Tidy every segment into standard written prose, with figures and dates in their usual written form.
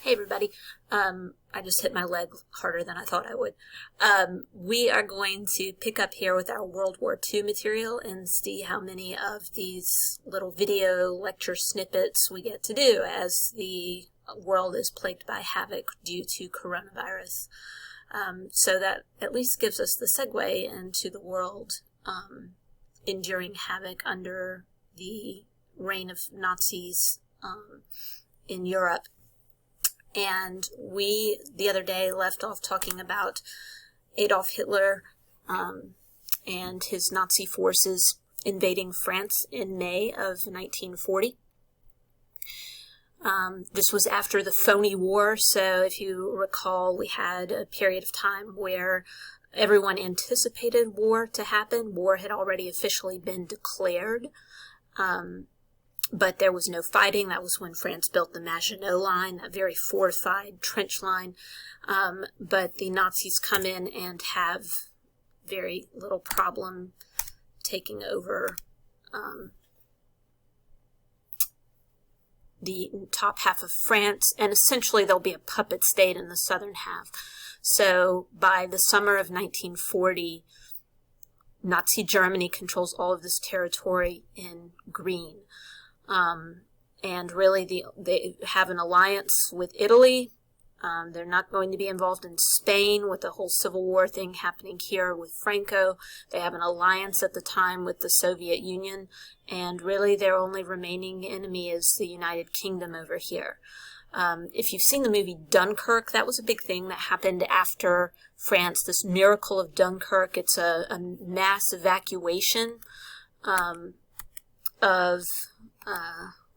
Hey everybody, I just hit my leg harder than I thought I would. We are going to pick up here with our World War II material and see how many of these little video lecture snippets we get to do as the world is plagued by havoc due to coronavirus. So that at least gives us the segue into the world enduring havoc under the reign of Nazis in Europe. And we, the other day, left off talking about Adolf Hitler and his Nazi forces invading France in May of 1940. This was after the phony war, so if you recall, we had a period of time where everyone anticipated war to happen. War had already officially been declared. But there was no fighting. That was when France built the Maginot Line, that very fortified trench line. But the Nazis come in and have very little problem taking over the top half of France, and essentially there'll be a puppet state in the southern half. So by the summer of 1940, Nazi Germany controls all of this territory in green. And really they have an alliance with Italy. They're not going to be involved in Spain with the whole Civil War thing happening here with Franco. They have an alliance at the time with the Soviet Union, and really their only remaining enemy is the United Kingdom over here. If you've seen the movie Dunkirk, that was a big thing that happened after France, this miracle of Dunkirk. It's a mass evacuation of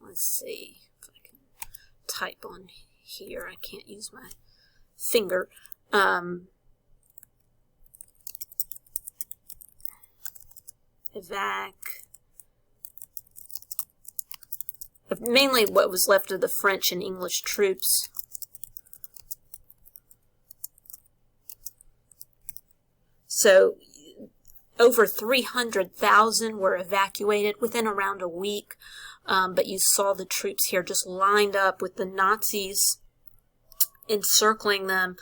let's see if I can type on here. I can't use my finger. Mainly what was left of the French and English troops. So over 300,000 were evacuated within around a week, but you saw the troops here just lined up with the Nazis encircling them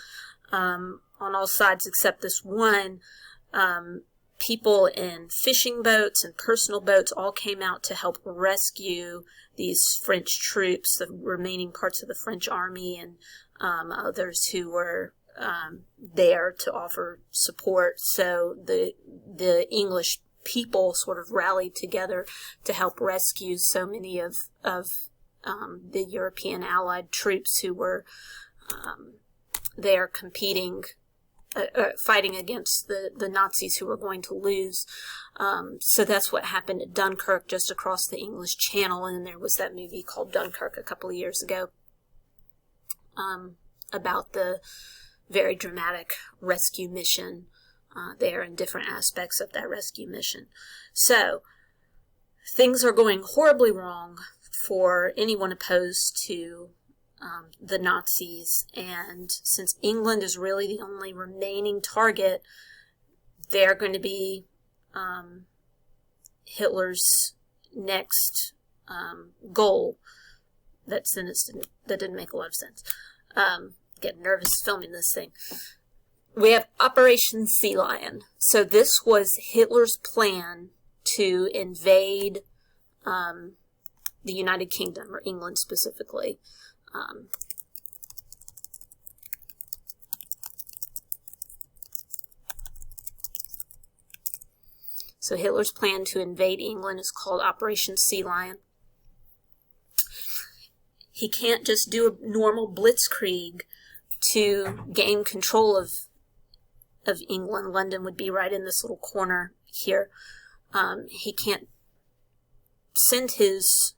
on all sides except this one. People in fishing boats and personal boats all came out to help rescue these French troops, the remaining parts of the French army, and others who were there to offer support. So the English people sort of rallied together to help rescue so many of the European allied troops who were there competing, fighting against the Nazis who were going to lose. So that's what happened at Dunkirk, just across the English Channel, and then there was that movie called Dunkirk a couple of years ago about the very dramatic rescue mission there and different aspects of that rescue mission. So things are going horribly wrong for anyone opposed to the Nazis, and since England is really the only remaining target, they're going to be Hitler's next goal. That didn't make a lot of sense. Getting nervous filming this thing. We have Operation Sea Lion. So this was Hitler's plan to invade the United Kingdom, or England specifically. So Hitler's plan to invade England is called Operation Sea Lion. He can't just do a normal blitzkrieg to gain control of England. London would be right in this little corner here. He can't send his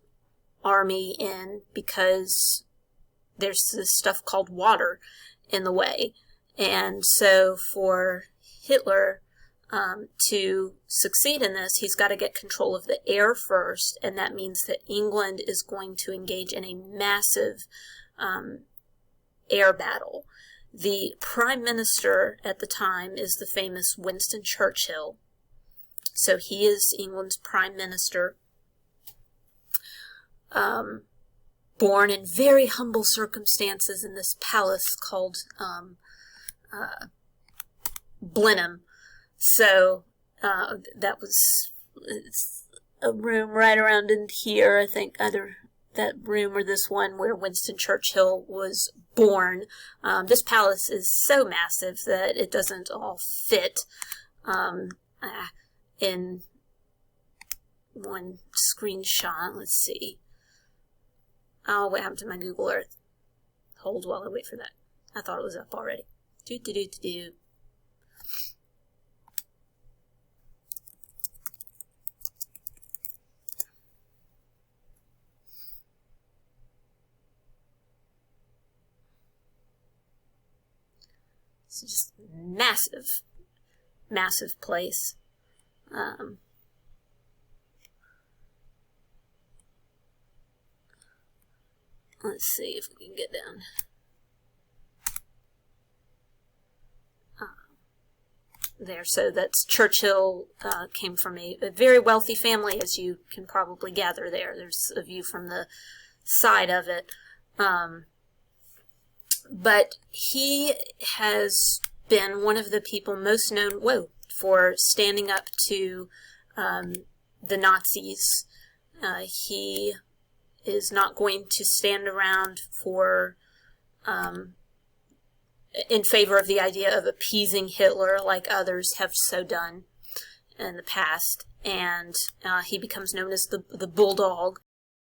army in because there's this stuff called water in the way. And so for Hitler to succeed in this, he's got to get control of the air first, and that means that England is going to engage in a massive air battle. The Prime Minister at the time is the famous Winston Churchill. So he is England's Prime Minister. born in very humble circumstances in this palace called Blenheim. So that was a room right around in here, I think, either that room or this one where Winston Churchill was born. This palace is so massive that it doesn't all fit in one screenshot. Let's see. Oh, what happened to my Google Earth? Hold while I wait for that. I thought it was up already. Do. It's just massive, massive place. Let's see if we can get down. There, so that's Churchill came from a very wealthy family, as you can probably gather there. There's a view from the side of it. But he has been one of the people most known, for standing up to the Nazis. He is not going to stand around for in favor of the idea of appeasing Hitler like others have so done in the past. And he becomes known as the Bulldog.